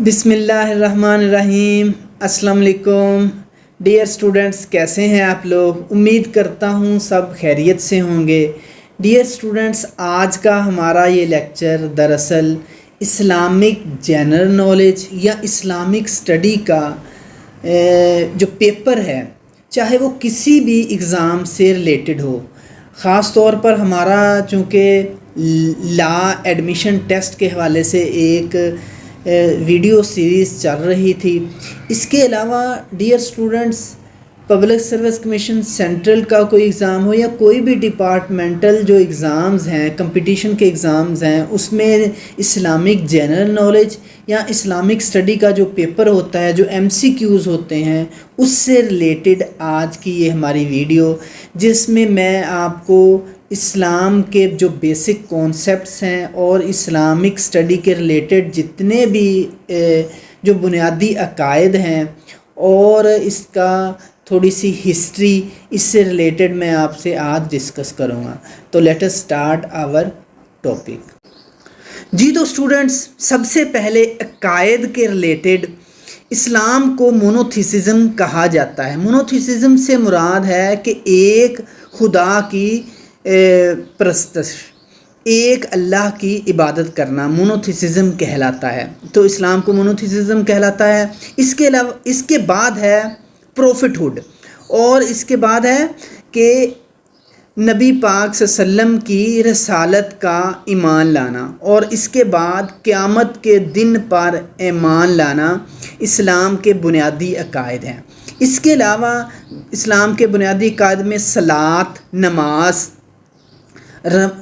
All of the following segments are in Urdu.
بسم اللہ الرحمن الرحیم۔ السلام علیکم ڈیئر اسٹوڈنٹس، کیسے ہیں آپ لوگ؟ امید کرتا ہوں سب خیریت سے ہوں گے۔ ڈیئر اسٹوڈنٹس، آج کا ہمارا یہ لیکچر دراصل اسلامک جنرل نالج یا اسلامک اسٹڈی کا جو پیپر ہے، چاہے وہ کسی بھی ایگزام سے ریلیٹڈ ہو، خاص طور پر ہمارا چونکہ لا ایڈمیشن ٹیسٹ کے حوالے سے ایک ویڈیو سیریز چل رہی تھی۔ اس کے علاوہ dear students, public service commission central کا کوئی ایگزام ہو یا کوئی بھی ڈپارٹمنٹل جو ایگزامز ہیں، کمپٹیشن کے ایگزامز ہیں، اس میں اسلامک جنرل نالج یا اسلامک اسٹڈی کا جو پیپر ہوتا ہے، جو MCQs ہوتے ہیں، اس سے ریلیٹڈ آج کی یہ ہماری ویڈیو، جس میں میں آپ کو اسلام کے جو بیسک کانسیپٹس ہیں اور اسلامک اسٹڈی کے ریلیٹڈ جتنے بھی جو بنیادی عقائد ہیں اور اس کا تھوڑی سی ہسٹری، اس سے ریلیٹڈ میں آپ سے آج ڈسکس کروں گا۔ تو let us start our topic. جی تو اسٹوڈنٹس، سب سے پہلے عقائد کے ریلیٹڈ اسلام کو مونوتھیسزم کہا جاتا ہے۔ مونوتھیسزم سے مراد ہے کہ ایک خدا کی پرستش، ایک اللہ کی عبادت کرنا مونوتھیسزم کہلاتا ہے۔ تو اسلام کو مونوتھیسزم کہلاتا ہے۔ اس کے بعد ہے پروفٹ ہوڈ، اور اس کے بعد ہے کہ نبی پاک صلی اللہ علیہ وسلم کی رسالت کا ایمان لانا، اور اس کے بعد قیامت کے دن پر ایمان لانا اسلام کے بنیادی عقائد ہیں۔ اس کے علاوہ اسلام کے بنیادی عقائد میں صلاۃ، نماز،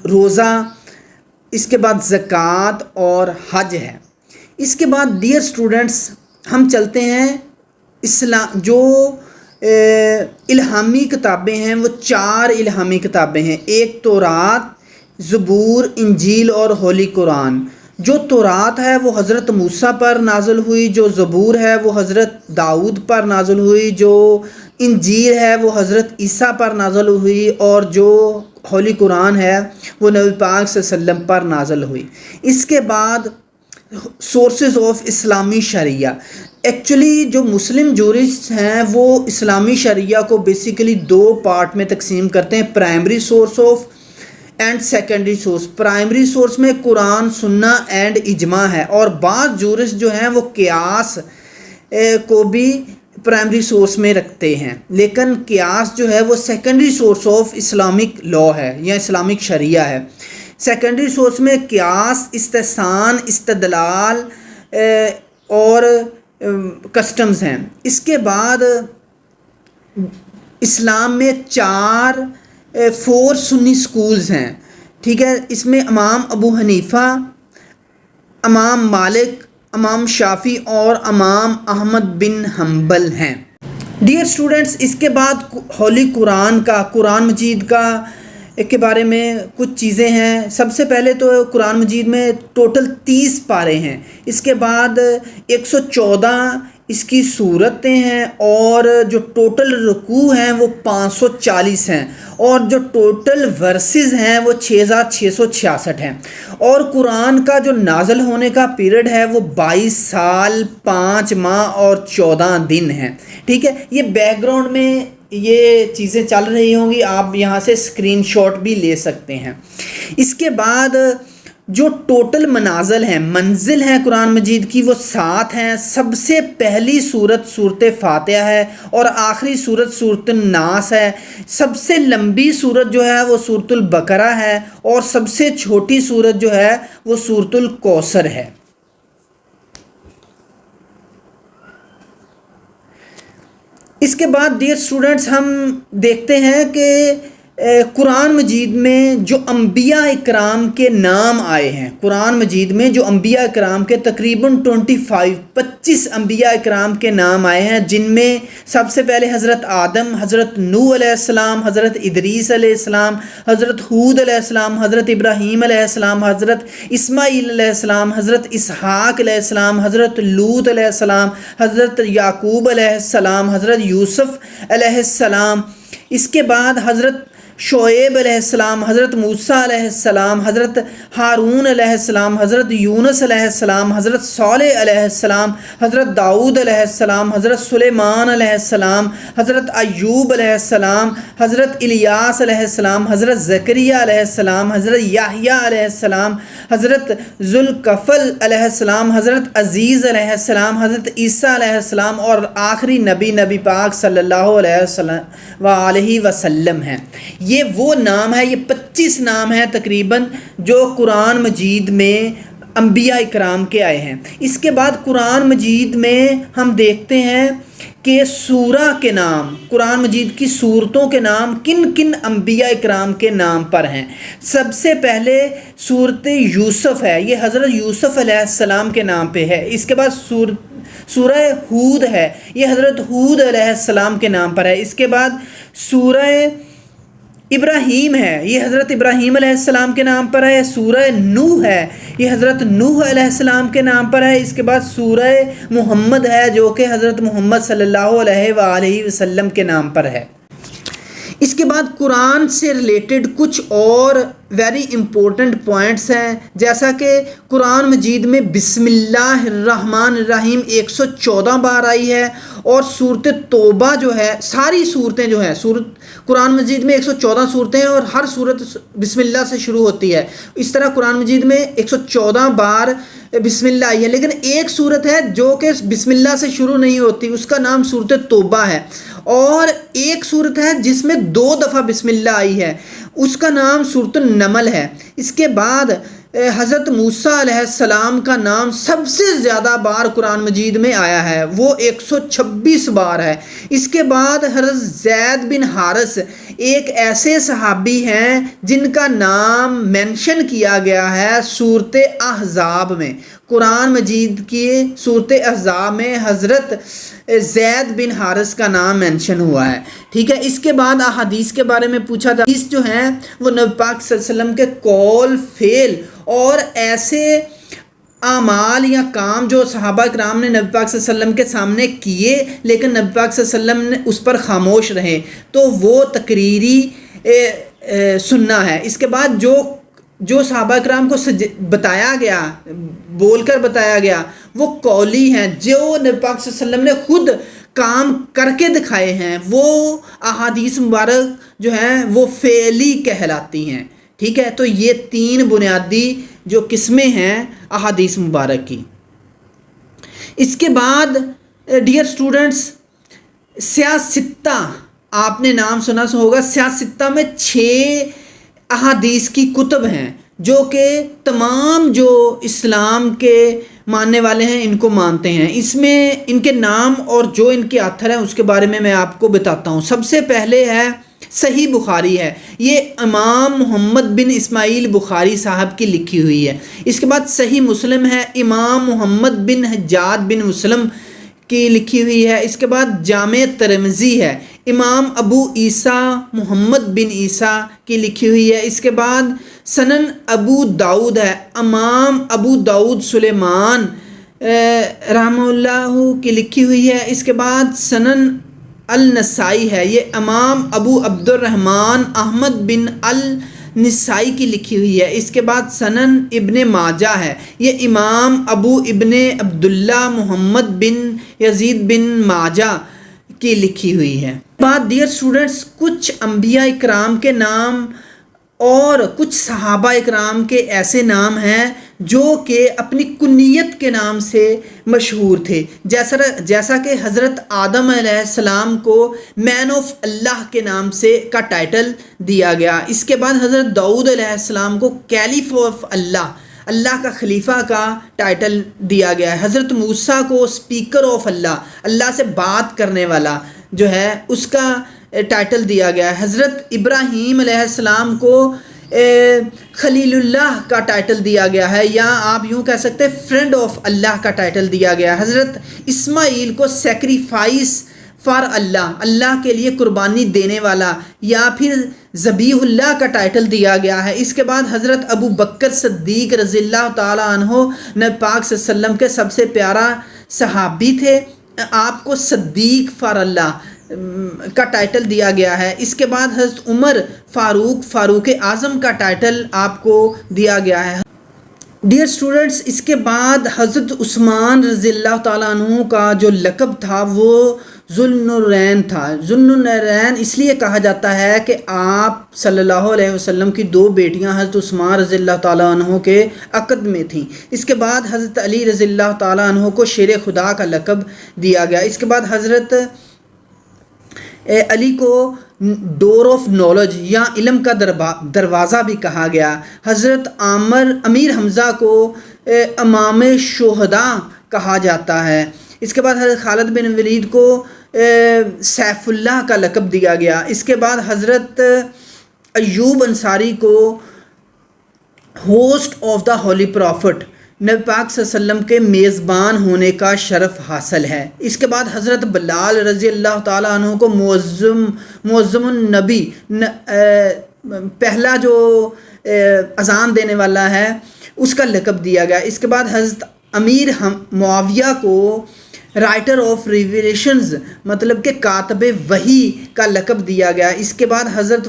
روزہ، اس کے بعد زکوٰۃ اور حج ہے۔ اس کے بعد ڈیئر اسٹوڈنٹس، ہم چلتے ہیں جو الہامی کتابیں ہیں، وہ 4 الہامی کتابیں ہیں۔ ایک تورات، زبور، انجیل اور ہولی قرآن۔ جو تورات ہے وہ حضرت موسیٰ پر نازل ہوئی، جو زبور ہے وہ حضرت داؤد پر نازل ہوئی، جو انجیل ہے وہ حضرت عیسیٰ پر نازل ہوئی، اور جو ہولی قرآن ہے وہ نبی پاک صلی اللہ علیہ وسلم پر نازل ہوئی۔ اس کے بعد سورسز آف اسلامی شریعہ۔ ایکچولی جو مسلم جورسٹ ہیں وہ اسلامی شریعہ کو بیسیکلی 2 پارٹ میں تقسیم کرتے ہیں، primary source of and secondary source. Primary source میں قرآن، سنہ اینڈ اجماع ہے، اور بعض جورسٹ جو ہیں وہ قیاس کو بھی پرائمری سورس میں رکھتے ہیں، لیکن قیاس جو ہے وہ secondary source of Islamic law ہے یا اسلامک شریعہ ہے۔ سیکنڈری سورس میں قیاس، استحسان، استدلال اور کسٹمز ہیں۔ اس کے بعد اسلام میں 4 سنی سکولز ہیں، ٹھیک ہے۔ اس میں امام ابو حنیفہ، امام مالک، امام شافعی اور امام احمد بن حنبل ہیں۔ ڈیئر اسٹوڈنٹس، اس کے بعد ہولی قرآن کا، قرآن مجید کا کے بارے میں کچھ چیزیں ہیں۔ سب سے پہلے تو قرآن مجید میں ٹوٹل 30 پارے ہیں، اس کے بعد 114 اس کی صورتیں ہیں، اور جو ٹوٹل رکوع ہیں وہ 540 ہیں، اور جو ٹوٹل ورسز ہیں وہ 6666 ہیں، اور قرآن کا جو نازل ہونے کا پیریڈ ہے وہ 22 سال 5 ماہ اور 14 دن ہیں، ٹھیک ہے۔ یہ بیک گراؤنڈ میں یہ چیزیں چل رہی ہوں گی، آپ یہاں سے اسکرین شاٹ بھی لے سکتے ہیں۔ اس کے بعد جو ٹوٹل منزل ہیں قرآن مجید کی وہ 7 ہیں۔ سب سے پہلی سورت سورۃ فاتحہ ہے، اور آخری سورت سورۃ الناس ہے۔ سب سے لمبی سورت جو ہے وہ سورۃ البقرہ ہے، اور سب سے چھوٹی سورت جو ہے وہ سورۃ الکوثر ہے۔ اس کے بعد ڈیئر اسٹوڈنٹس، ہم دیکھتے ہیں کہ قرآن مجید میں جو انبیاء اکرام کے نام آئے ہیں، قرآن مجید میں جو انبیاء اکرام کے تقریباً 25 انبیاء اکرام کے نام آئے ہیں، جن میں سب سے پہلے حضرت آدم، حضرت نوح علیہ السلام، حضرت ادریس علیہ السلام، حضرت ہود علیہ السلام، حضرت ابراہیم علیہ السلام، حضرت اسماعیل علیہ السلام، حضرت اسحاق علیہ السلام، حضرت لوط علیہ السلام، حضرت یعقوب علیہ السلام، حضرت یوسف علیہ السلام۔ اس کے بعد حضرت شعیب علیہ السلام، حضرت موسیٰ علیہ السلام، حضرت ہارون علیہ السلام، حضرت یونس علیہ السلام، حضرت صالح علیہ السلام، حضرت داؤد علیہ السلام، حضرت سلیمان علیہ السلام، حضرت ایوب علیہ السلام، حضرت الیاس علیہ السلام، حضرت زکریا علیہ السلام، حضرت یحییٰ علیہ السلام، حضرت ذوالکفل علیہ السلام، حضرت عزیز علیہ السلام، حضرت عیسیٰ علیہ السلام، اور آخری نبی پاک صلی اللہ علیہ وسلم ہیں۔ یہ وہ نام ہے، یہ 25 نام ہیں تقریباً جو قرآن مجید میں انبیاء اکرام کے آئے ہیں۔ اس کے بعد قرآن مجید میں ہم دیکھتے ہیں کہ سورہ کے نام، قرآن مجید کی سورتوں کے نام کن کن انبیاء اکرام کے نام پر ہیں۔ سب سے پہلے سورۃ یوسف ہے، یہ حضرت یوسف علیہ السلام کے نام پہ ہے۔ اس کے بعد سورہ ہود ہے، یہ حضرت ہود علیہ السلام کے نام پر ہے۔ اس کے بعد سورہ ابراہیم ہے، یہ حضرت ابراہیم علیہ السلام کے نام پر ہے۔ سورہ نوح ہے، یہ حضرت نوح علیہ السلام کے نام پر ہے۔ اس کے بعد سورہ محمد ہے جو کہ حضرت محمد صلی اللہ علیہ وآلہ وسلم کے نام پر ہے۔ اس کے بعد قرآن سے ریلیٹڈ کچھ اور ویری امپورٹنٹ پوائنٹس ہیں، جیسا کہ قرآن مجید میں بسم اللہ الرحمن الرحیم 114 بار آئی ہے، اور صورت توبہ جو ہے، ساری صورتیں جو ہیں، قرآن مجید میں 114 صورتیں ہیں اور ہر صورت بسم اللہ سے شروع ہوتی ہے۔ اس طرح قرآن مجید میں 114 بار بسم اللہ آئی ہے، لیکن ایک صورت ہے جو کہ بسم اللہ سے شروع نہیں ہوتی، اس کا نام صورت توبہ ہے، اور ایک صورت ہے جس میں 2 دفعہ بسم اللہ آئی ہے، اس کا نام صورت النمل ہے۔ اس کے بعد حضرت موسیٰ علیہ السلام کا نام سب سے زیادہ بار قرآن مجید میں آیا ہے، وہ 126 بار ہے۔ اس کے بعد حضرت زید بن حارث ایک ایسے صحابی ہیں جن کا نام مینشن کیا گیا ہے سورۃ احزاب میں، قرآن مجید کی سورۃ احزاب میں حضرت زید بن حارث کا نام مینشن ہوا ہے، ٹھیک ہے۔ اس کے بعد احادیث کے بارے میں پوچھا تھا، حدیث جو ہیں وہ نبی پاک صلی اللہ علیہ وسلم کے قول، فعل اور ایسے اعمال یا کام جو صحابہ کرام نے نبی پاک صلی اللہ علیہ وسلم کے سامنے کیے لیکن نبی پاک صلی اللہ علیہ وسلم نے اس پر خاموش رہے، تو وہ تقریری سننا ہے۔ اس کے بعد جو صحابہ کرام کو بتایا گیا، بول کر بتایا گیا، وہ قولی ہیں، جو نبی پاک صلی اللہ علیہ وسلم نے خود کام کر کے دکھائے ہیں، وہ احادیث مبارک جو ہیں وہ فعلی کہلاتی ہیں، ٹھیک ہے۔ تو یہ 3 بنیادی جو قسمیں ہیں احادیث مبارک کی۔ اس کے بعد ڈیئر اسٹوڈنٹس، سیاستہ آپ نے نام سنا ہوگا، سیاستہ میں 6 احادیث کی کتب ہیں جو کہ تمام جو اسلام کے ماننے والے ہیں ان کو مانتے ہیں۔ اس میں ان کے نام اور جو ان کے آتھر ہیں اس کے بارے میں آپ کو بتاتا ہوں۔ سب سے پہلے ہے صحیح بخاری ہے، یہ امام محمد بن اسماعیل بخاری صاحب کی لکھی ہوئی ہے۔ اس کے بعد صحیح مسلم ہے، امام محمد بن حجاج بن مسلم کی لکھی ہوئی ہے۔ اس کے بعد جامع ترمذی ہے، امام ابو عیسیٰ محمد بن عیسیٰ کی لکھی ہوئی ہے۔ اس کے بعد سنن ابو داؤد ہے، امام ابو داؤد سلیمان رحمہ اللہ کی لکھی ہوئی ہے۔ اس کے بعد سنن النسائی ہے، یہ امام ابو عبد الرحمن احمد بن النسائی کی لکھی ہوئی ہے۔ اس کے بعد سنن ابن ماجہ ہے، یہ امام ابو ابن عبداللہ محمد بن یزید بن ماجہ کی لکھی ہوئی ہے۔ بعد ڈیئر اسٹوڈنٹس، کچھ انبیاء اکرام کے نام اور کچھ صحابہ اکرام کے ایسے نام ہیں جو کہ اپنی کنیت کے نام سے مشہور تھے، جیسا کہ حضرت آدم علیہ السلام کو مین آف اللہ کے نام سے کا ٹائٹل دیا گیا۔ اس کے بعد حضرت داؤد علیہ السلام کو کیلیف آف اللہ، اللہ کا خلیفہ کا ٹائٹل دیا گیا ہے۔ حضرت موسیٰ کو اسپیکر آف اللہ، اللہ سے بات کرنے والا جو ہے اس کا ٹائٹل دیا گیا ہے۔ حضرت ابراہیم علیہ السلام کو خلیل اللہ کا ٹائٹل دیا گیا ہے، یا آپ یوں کہہ سکتے ہیں فرینڈ آف اللہ کا ٹائٹل دیا گیا ہے۔ حضرت اسماعیل کو سیکریفائس فار اللہ، اللہ کے لیے قربانی دینے والا یا پھر ذبیح اللہ کا ٹائٹل دیا گیا ہے۔ اس کے بعد حضرت ابو بکر صدیق رضی اللہ تعالیٰ عنہ نبی پاک صلی اللہ علیہ وسلم کے سب سے پیارا صحابی تھے، آپ کو صدیق فار اللہ کا ٹائٹل دیا گیا ہے. اس کے بعد حضرت عمر فاروق اعظم کا ٹائٹل آپ کو دیا گیا ہے. ڈیئر اسٹوڈنٹس، اس کے بعد حضرت عثمان رضی اللہ تعالیٰ عنہ کا جو لقب تھا وہ ذوالنورین تھا. ذوالنورین اس لیے کہا جاتا ہے کہ آپ صلی اللہ علیہ وسلم کی 2 بیٹیاں حضرت عثمان رضی اللہ تعالیٰ عنہ کے عقد میں تھیں. اس کے بعد حضرت علی رضی اللہ تعالیٰ عنہ کو شیر خدا کا لقب دیا گیا. اس کے بعد حضرت علی کو ڈور آف نالج یا علم کا دروازہ بھی کہا گیا. حضرت امیر حمزہ کو امام شہداء کہا جاتا ہے. اس کے بعد حضرت خالد بن ولید کو سیف اللہ کا لقب دیا گیا. اس کے بعد حضرت ایوب انصاری کو host of the holy profit, نبی پاک صلی اللہ علیہ وسلم کے میزبان ہونے کا شرف حاصل ہے. اس کے بعد حضرت بلال رضی اللہ تعالیٰ عنہ کو معظم النبی، پہلا جو اذان دینے والا ہے، اس کا لقب دیا گیا. اس کے بعد حضرت امیر معاویہ کو رائٹر آف ریویلیشنز مطلب کہ کاتب وحی کا لقب دیا گیا. اس کے بعد حضرت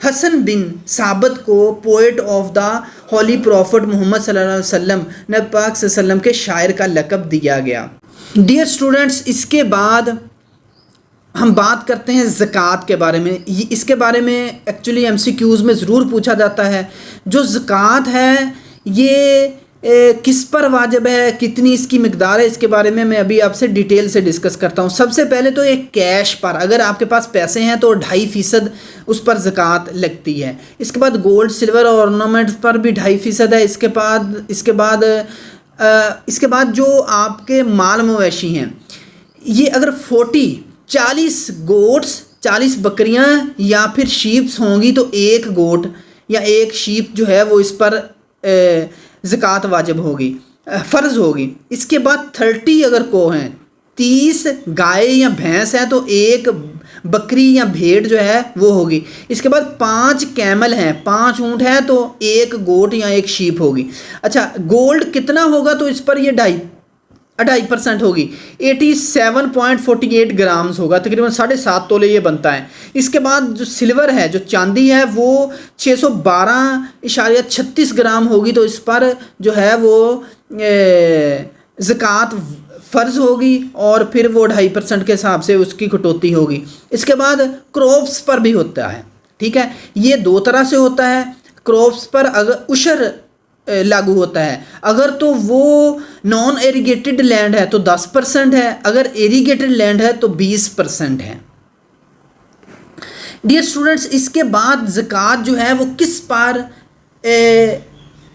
حسن بن ثابت کو poet of the holy prophet Muhammad صلی اللہ علیہ وسلم، نبی پاک صلی اللہ علیہ وسلم کے شاعر کا لقب دیا گیا. ڈیئر اسٹوڈنٹس، اس کے بعد ہم بات کرتے ہیں زکوٰۃ کے بارے میں. اس کے بارے میں ایکچولی MCQs میں ضرور پوچھا جاتا ہے. جو زکوٰۃ ہے یہ کس پر واجب ہے، کتنی اس کی مقدار ہے، اس کے بارے میں ابھی آپ سے ڈیٹیل سے ڈسکس کرتا ہوں. سب سے پہلے تو ایک کیش پر، اگر آپ کے پاس پیسے ہیں تو 2.5% اس پر زکوٰۃ لگتی ہے. اس کے بعد گولڈ سلور اور اورنامنٹس پر بھی 2.5% ہے. اس کے بعد جو آپ کے مال مویشی ہیں، یہ اگر 40 گوٹس 40 بکریاں یا پھر شیپس ہوں گی تو 1 گوٹ یا 1 شیپ جو ہے وہ اس پر زکوٰۃ واجب ہوگی، فرض ہوگی. اس کے بعد 30 اگر کو ہیں، 30 گائے یا بھینس ہے تو 1 بکری یا بھیڑ جو ہے وہ ہوگی. اس کے بعد 5 کیمل ہیں، 5 اونٹ ہیں تو 1 گوٹ یا 1 شیپ ہوگی. اچھا، گولڈ کتنا ہوگا تو اس پر یہ 2.5% ہوگی، 87.48 گرامز ہوگا، تقریباً 7.5 تولے یہ بنتا ہے. اس کے بعد جو سلور ہے، جو چاندی ہے، وہ 612.36 گرام ہوگی تو اس پر جو ہے وہ زکوٰۃ فرض ہوگی اور پھر وہ 2.5% کے حساب سے اس کی کٹوتی ہوگی. اس کے بعد کروپس پر بھی ہوتا ہے. ٹھیک ہے، یہ 2 طرح سے ہوتا ہے. کروپس پر اگر عشر لاگو ہوتا ہے، اگر تو وہ نان ایریگیٹڈ لینڈ ہے تو 10% ہے، اگر ایریگیٹڈ لینڈ ہے تو 20% ہے. ڈیئر اسٹوڈنٹس، اس کے بعد زکوٰۃ جو ہے وہ کس پر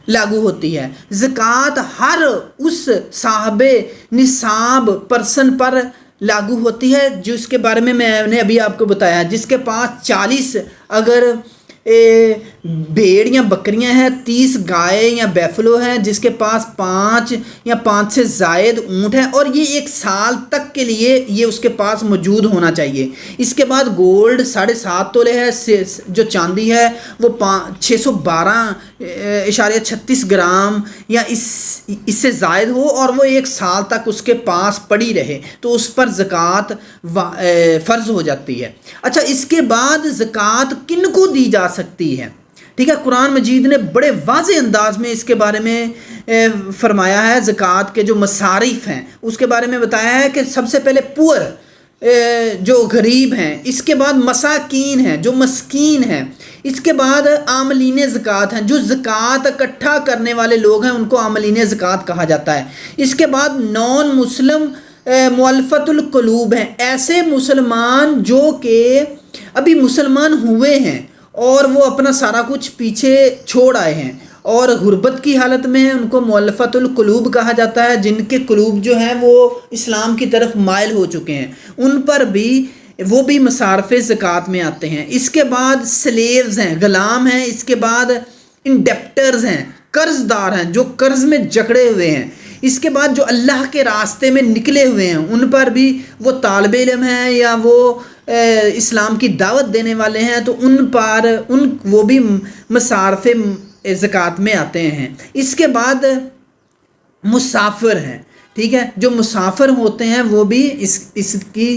لاگو ہوتی ہے؟ زکوٰۃ ہر اس صاحب نصاب پرسن پر لاگو ہوتی ہے جس کے بارے میں نے ابھی آپ کو بتایا، جس کے پاس 40 اگر بھیڑ یا بکریاں ہیں، 30 گائے یا بیفلو ہیں، جس کے پاس 5 یا 5 سے زائد اونٹ ہیں اور یہ 1 سال تک کے لیے یہ اس کے پاس موجود ہونا چاہیے. اس کے بعد گولڈ 7.5 تولے ہے، جو چاندی ہے وہ 612.36 گرام یا اس سے زائد ہو اور وہ 1 سال تک اس کے پاس پڑی رہے تو اس پر زکوٰۃ فرض ہو جاتی ہے. اچھا، اس کے بعد زکوٰۃ کن کو دی جا سکتی ہے؟ ٹھیک ہے، قرآن مجید نے بڑے واضح انداز میں اس کے بارے میں فرمایا ہے. زکوٰۃ کے جو مصارف ہیں اس کے بارے میں بتایا ہے کہ سب سے پہلے پور، جو غریب ہیں، اس کے بعد مساکین ہیں، جو مسکین ہیں، اس کے بعد عاملین زکوٰۃ ہیں، جو زکوٰۃ اکٹھا کرنے والے لوگ ہیں ان کو عاملین زکوٰۃ کہا جاتا ہے. اس کے بعد نان مسلم مؤلفۃ القلوب ہیں، ایسے مسلمان جو کہ ابھی مسلمان ہوئے ہیں اور وہ اپنا سارا کچھ پیچھے چھوڑ آئے ہیں اور غربت کی حالت میں ہیں، ان کو مؤلفۃ القلوب کہا جاتا ہے. جن کے قلوب جو ہیں وہ اسلام کی طرف مائل ہو چکے ہیں، ان پر بھی وہ بھی مصارف زکوٰۃ میں آتے ہیں. اس کے بعد سلیوز ہیں، غلام ہیں. اس کے بعد انڈیپٹرز ہیں، قرض دار ہیں، جو قرض میں جکڑے ہوئے ہیں. اس کے بعد جو اللہ کے راستے میں نکلے ہوئے ہیں، ان پر بھی وہ طالب علم ہیں یا وہ اسلام کی دعوت دینے والے ہیں تو ان پر وہ بھی مصارف زکوٰۃ میں آتے ہیں. اس کے بعد مسافر ہیں. ٹھیک ہے، جو مسافر ہوتے ہیں وہ بھی اس کی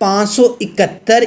571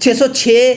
606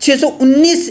619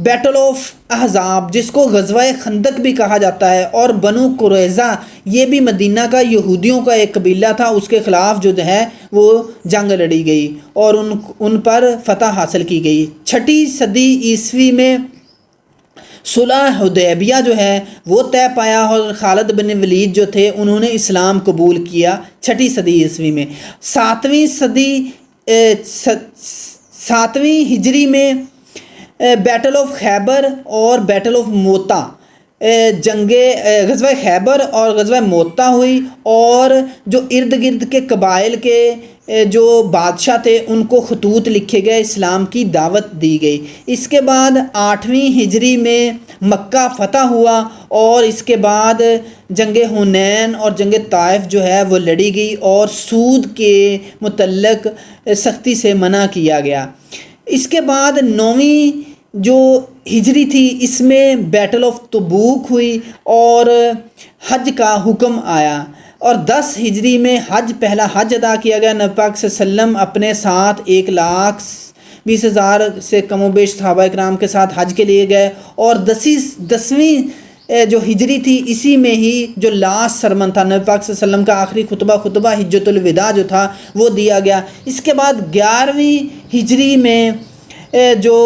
بیٹل آف احزاب جس کو غزوہ خندق بھی کہا جاتا ہے، اور بنو قریظہ یہ بھی مدینہ کا یہودیوں کا ایک قبیلہ تھا، اس کے خلاف جو ہے وہ جنگ لڑی گئی اور ان پر فتح حاصل کی گئی۔ 6 صدی عیسوی میں صلح حدیبیہ جو ہے وہ طے پایا اور خالد بن ولید جو تھے انہوں نے اسلام قبول کیا 6 صدی عیسوی میں۔ 7ویں ہجری میں بیٹل آف خیبر اور بیٹل آف موتا، غزوہ خیبر اور غزوہ موتا ہوئی، اور جو ارد گرد کے قبائل کے جو بادشاہ تھے ان کو خطوط لکھے گئے، اسلام کی دعوت دی گئی۔ اس کے بعد 8ویں ہجری میں مکہ فتح ہوا، اور اس کے بعد جنگ حنین اور جنگ طائف جو ہے وہ لڑی گئی، اور سود کے متعلق سختی سے منع کیا گیا۔ اس کے بعد 9ویں جو ہجری تھی اس میں بیٹل آف تبوک ہوئی اور حج کا حکم آیا، اور 10 ہجری میں پہلا حج ادا کیا گیا۔ نبی پاک صلی اللہ علیہ وسلم اپنے ساتھ 1,20,000 سے کم و بیش صحابہ اکرام کے ساتھ حج کے لیے گئے، اور 10ویں جو ہجری تھی اسی میں ہی جو لاسٹ سرمن تھا نبی پاک صلی اللہ علیہ وسلم کا آخری خطبہ حجۃ الوداع جو تھا وہ دیا گیا۔ اس کے بعد 11ویں ہجری میں جو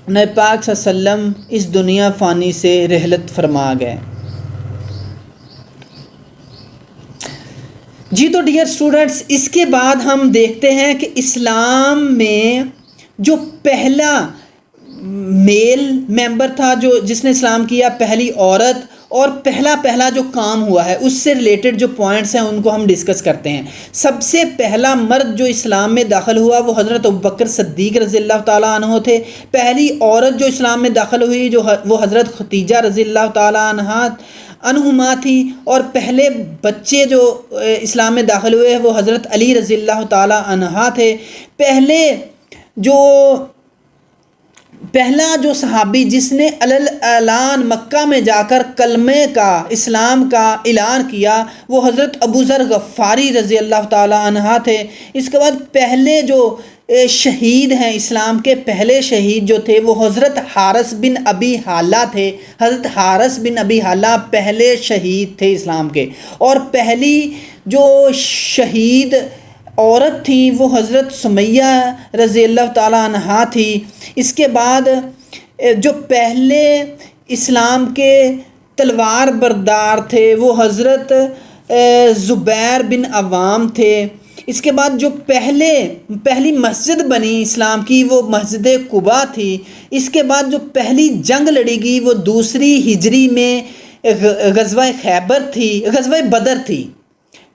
نبی پاک صلی اللہ علیہ وسلم اس دنیا فانی سے رحلت فرما گئے۔ جی تو ڈیئر اسٹوڈنٹس، اس کے بعد ہم دیکھتے ہیں کہ اسلام میں جو پہلا میل ممبر تھا جس نے اسلام کیا، پہلی عورت، اور پہلا جو کام ہوا ہے اس سے ریلیٹڈ جو پوائنٹس ہیں ان کو ہم ڈسکس کرتے ہیں۔ سب سے پہلا مرد جو اسلام میں داخل ہوا وہ حضرت ابوبکر صدیق رضی اللہ تعالیٰ عنہ تھے۔ پہلی عورت جو اسلام میں داخل ہوئی وہ حضرت خدیجہ رضی اللہ تعالیٰ عنہما تھی، اور پہلے بچے جو اسلام میں داخل ہوئے وہ حضرت علی رضی اللہ تعالیٰ عنہ تھے۔ پہلا جو صحابی جس نے اعلان مکہ میں جا کر کلمے کا، اسلام کا اعلان کیا وہ حضرت ابو ذر غفاری رضی اللہ تعالیٰ عنہ تھے۔ اس کے بعد پہلے جو شہید ہیں اسلام کے پہلے شہید جو تھے وہ حضرت حارث بن ابی حالہ تھے۔ حضرت حارث بن ابی حالہ پہلے شہید تھے اسلام کے، اور پہلی جو شہید عورت تھی وہ حضرت سمیہ رضی اللہ تعالیٰ عنہا تھی۔ اس کے بعد جو پہلے اسلام کے تلوار بردار تھے وہ حضرت زبیر بن عوام تھے۔ اس کے بعد جو پہلی مسجد بنی اسلام کی وہ مسجد قباء تھی۔ اس کے بعد جو پہلی جنگ لڑی گئی وہ 2 ہجری میں غزوہ بدر تھی،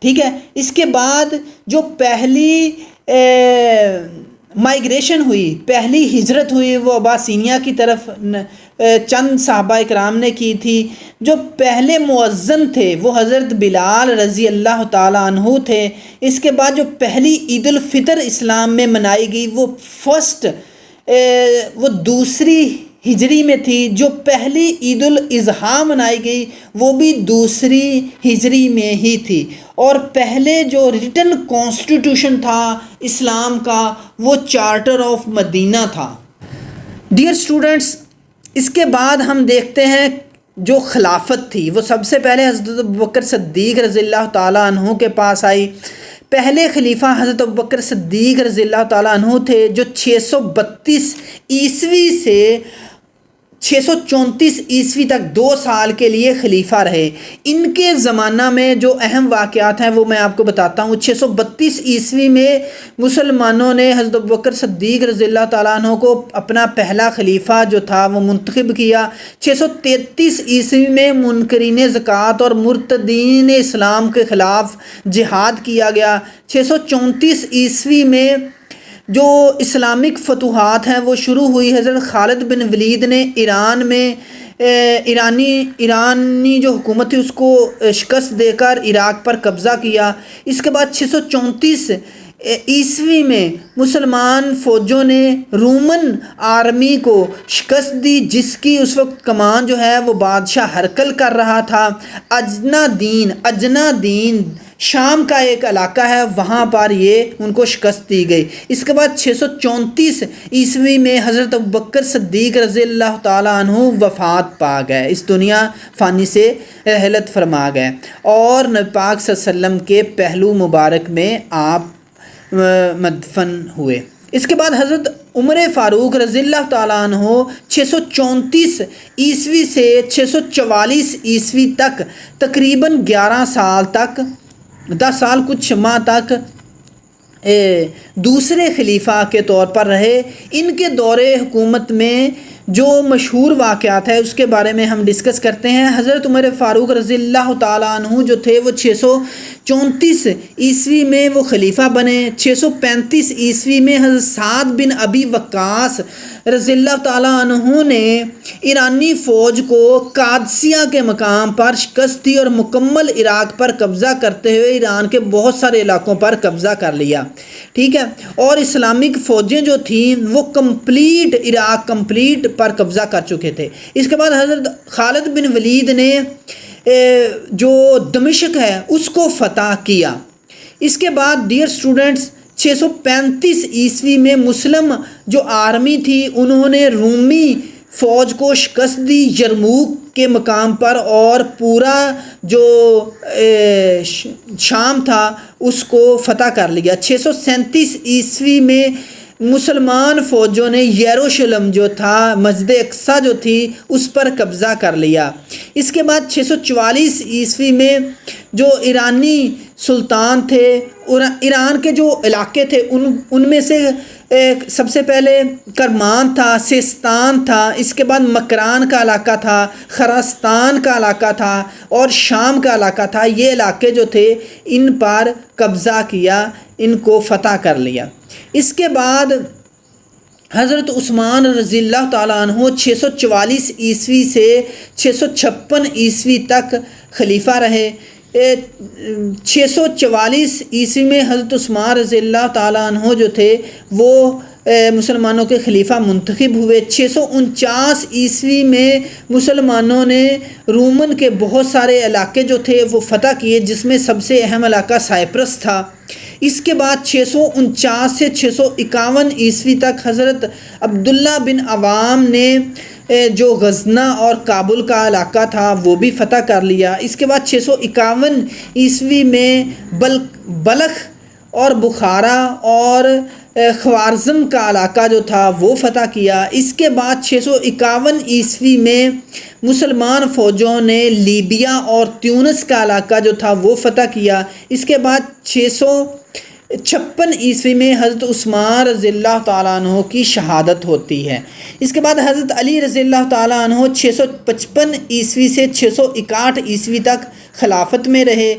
ٹھیک ہے۔ اس کے بعد جو پہلی مائیگریشن ہوئی، پہلی ہجرت ہوئی وہ اباسینیہ کی طرف چند صحابہ اکرام نے کی تھی۔ جو پہلے مؤذن تھے وہ حضرت بلال رضی اللہ تعالیٰ عنہ تھے۔ اس کے بعد جو پہلی عید الفطر اسلام میں منائی گئی وہ 2 ہجری میں تھی۔ جو پہلی عید الاضحیٰ منائی گئی وہ بھی 2 ہجری میں ہی تھی، اور پہلے جو ریٹن کانسٹیٹیوشن تھا اسلام کا وہ چارٹر آف مدینہ تھا۔ ڈیئر اسٹوڈنٹس، اس کے بعد ہم دیکھتے ہیں جو خلافت تھی وہ سب سے پہلے حضرت ابوبکر صدیق رضی اللہ تعالیٰ عنہ کے پاس آئی۔ پہلے خلیفہ حضرت ابوبکر صدیق رضی اللہ تعالیٰ عنہ تھے جو 632 عیسوی سے 634 عیسوی تک 2 سال کے لیے خلیفہ رہے۔ ان کے زمانہ میں جو اہم واقعات ہیں وہ میں آپ کو بتاتا ہوں۔ 632 عیسوی میں مسلمانوں نے حضرت ابوبکر صدیق رضی اللہ تعالیٰ عنہ کو اپنا پہلا خلیفہ جو تھا وہ منتخب کیا۔ 633 عیسوی میں منکرین زکوٰۃ اور مرتدین اسلام کے خلاف جہاد کیا گیا۔ 634 عیسوی میں جو اسلامک فتوحات ہیں وہ شروع ہوئی۔ حضرت خالد بن ولید نے ایران میں ایرانی جو حکومت تھی اس کو شکست دے کر عراق پر قبضہ کیا۔ اس کے بعد 634 عیسوی میں مسلمان فوجوں نے رومن آرمی کو شکست دی جس کی اس وقت کمان جو ہے وہ بادشاہ ہرقل کر رہا تھا۔ اجنا دین شام کا ایک علاقہ ہے وہاں پر یہ ان کو شکست دی گئی۔ اس کے بعد 634 عیسوی میں حضرت ابوبکر صدیق رضی اللہ تعالیٰ عنہ وفات پا گئے، اس دنیا فانی سے رحلت فرما گئے، اور نبی پاک صلی اللہ علیہ وسلم کے پہلو مبارک میں آپ مدفن ہوئے۔ اس کے بعد حضرت عمر فاروق رضی اللہ تعالیٰ عنہ 634 عیسوی سے 644 عیسوی تک تقریباً 11 سال تک 10 سال کچھ ماہ تک دوسرے خلیفہ کے طور پر رہے۔ ان کے دور حکومت میں جو مشہور واقعات ہے اس کے بارے میں ہم ڈسکس کرتے ہیں۔ حضرت عمر فاروق رضی اللہ تعالیٰ عنہ جو تھے وہ 634 عیسوی میں وہ خلیفہ بنے۔ 635 عیسوی میں حضرت سعد بن ابی وقاص رضی اللہ تعالیٰ عنہ نے ایرانی فوج کو قادسیہ کے مقام پر شکست دی اور مکمل عراق پر قبضہ کرتے ہوئے ایران کے بہت سارے علاقوں پر قبضہ کر لیا، ٹھیک ہے، اور اسلامک فوجیں جو تھیں وہ عراق کمپلیٹ پر قبضہ کر چکے تھے۔ اس کے بعد حضرت خالد بن ولید نے جو دمشق ہے اس کو فتح کیا۔ اس کے بعد ڈیئر اسٹوڈنٹس 635 عیسوی میں مسلم جو آرمی تھی انہوں نے رومی فوج کو شکست دی یرموک کے مقام پر، اور پورا جو شام تھا اس کو فتح کر لیا۔ 637 عیسوی میں مسلمان فوجوں نے یروشلم جو تھا مسجد اقصی جو تھی اس پر قبضہ کر لیا۔ اس کے بعد 644 عیسوی میں جو ایرانی سلطان تھے، ایران کے جو علاقے تھے ان میں سے سب سے پہلے کرمان تھا، سیستان تھا، اس کے بعد مکران کا علاقہ تھا، خراسان کا علاقہ تھا اور شام کا علاقہ تھا۔ یہ علاقے جو تھے ان پر قبضہ کیا، ان کو فتح کر لیا۔ اس کے بعد حضرت عثمان رضی اللہ تعالیٰ عنہ 644 عیسوی سے 656 عیسوی تک خلیفہ رہے۔ 644 عیسوی میں حضرت عثمان رضی اللہ تعالیٰ عنہ جو تھے وہ مسلمانوں کے خلیفہ منتخب ہوئے۔ 649 عیسوی میں مسلمانوں نے رومن کے بہت سارے علاقے جو تھے وہ فتح کیے، جس میں سب سے اہم علاقہ سائپرس تھا۔ اس کے بعد 649 سے 651 عیسوی تک حضرت عبداللہ بن عوام نے جو غزنہ اور کابل کا علاقہ تھا وہ بھی فتح کر لیا۔ اس کے بعد 651 عیسوی میں بلخ اور بخارا اور خوارزم کا علاقہ جو تھا وہ فتح کیا۔ اس کے بعد 651 عیسوی میں مسلمان فوجوں نے لیبیا اور تیونس کا علاقہ جو تھا وہ فتح کیا۔ اس کے بعد 656 عیسوی میں حضرت عثمان رضی اللہ تعالیٰ عنہ کی شہادت ہوتی ہے۔ اس کے بعد حضرت علی رضی اللہ تعالیٰ عنہ 655 عیسوی سے 661 عیسوی تک خلافت میں رہے۔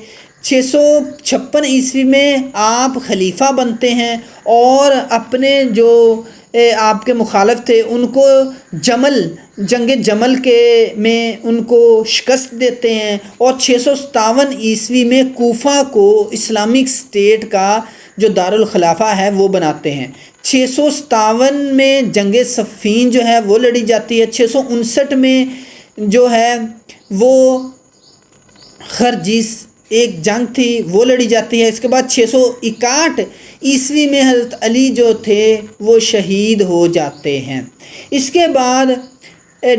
656 عیسوی میں آپ خلیفہ بنتے ہیں اور اپنے جو آپ کے مخالف تھے ان کو جنگ جمل میں ان کو شکست دیتے ہیں، اور 657 عیسوی میں کوفہ کو اسلامک اسٹیٹ کا جو دارالخلافہ ہے وہ بناتے ہیں۔ 657 میں جنگ صفین جو ہے وہ لڑی جاتی ہے۔ 659 میں جو ہے وہ خرجیس ایک جنگ تھی وہ لڑی جاتی ہے۔ اس کے بعد 661 عیسوی میں حضرت علی جو تھے وہ شہید ہو جاتے ہیں۔ اس کے بعد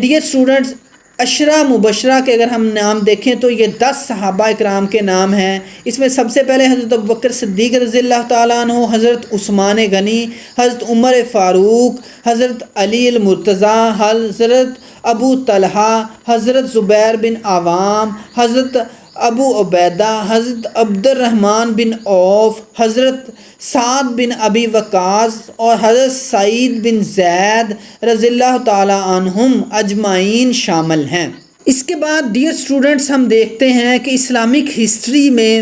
ڈیئر اسٹوڈنٹس عشرہ مبشرہ کے اگر ہم نام دیکھیں تو یہ 10 صحابہ اکرام کے نام ہیں۔ اس میں سب سے پہلے حضرت ابوبکر صدیق رضی اللہ تعالیٰ عنہ، حضرت عثمان غنی، حضرت عمر فاروق، حضرت علی المرتضیٰ، حضرت ابو طلحہ، حضرت زبیر بن عوام، حضرت ابو عبیدہ، حضرت عبد الرحمن بن عوف، حضرت سعد بن ابی وقاص اور حضرت سعید بن زید رضی اللہ تعالی عنہم اجمعین شامل ہیں۔ اس کے بعد ڈیئر اسٹوڈنٹس ہم دیکھتے ہیں کہ اسلامک ہسٹری میں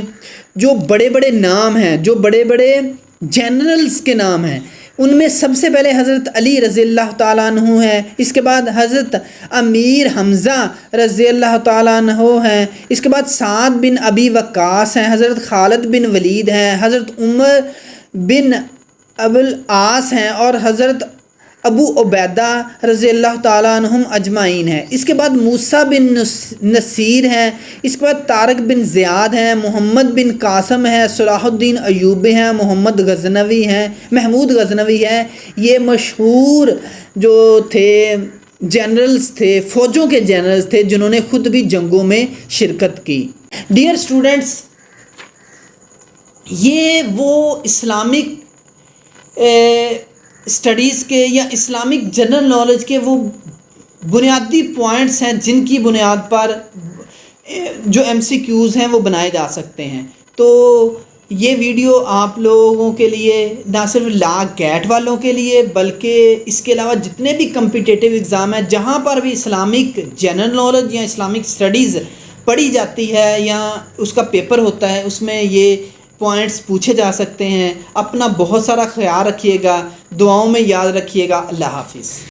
جو بڑے بڑے نام ہیں، جو بڑے بڑے جنرلز کے نام ہیں، ان میں سب سے پہلے حضرت علی رضی اللہ تعالیٰ عنہ ہے۔ اس کے بعد حضرت امیر حمزہ رضی اللہ تعالیٰ عنہ ہیں۔ اس کے بعد سعد بن ابی وقاص ہیں، حضرت خالد بن ولید ہیں، حضرت عمر بن ابو العاص ہیں اور حضرت ابو عبیدہ رضی اللہ تعالیٰ عنہم اجمعین ہیں۔ اس کے بعد موسیٰ بن نصیر ہیں، اس کے بعد طارق بن زیاد ہیں، محمد بن قاسم ہیں، صلاح الدین ایوبی ہیں، محمد غزنوی ہیں، محمود غزنوی ہیں۔ یہ مشہور جو تھے جنرلز تھے، فوجوں کے جنرلز تھے، جنہوں نے خود بھی جنگوں میں شرکت کی۔ ڈیئر اسٹوڈنٹس، یہ وہ اسلامک اسٹڈیز کے یا اسلامک جنرل نالج کے وہ بنیادی پوائنٹس ہیں جن کی بنیاد پر جو ایم سی کیوز ہیں وہ بنائے جا سکتے ہیں۔ تو یہ ویڈیو آپ لوگوں کے لیے نہ صرف لا کیٹ والوں کے لیے بلکہ اس کے علاوہ جتنے بھی کمپیٹیٹیو ایگزام ہیں جہاں پر بھی اسلامک جنرل نالج یا اسلامک اسٹڈیز پڑھی جاتی ہے یا اس کا پیپر ہوتا ہے، اس میں یہ پوائنٹس پوچھے جا سکتے ہیں۔ اپنا بہت سارا خیال رکھیے گا، دعاؤں میں یاد رکھیے گا۔ اللہ حافظ۔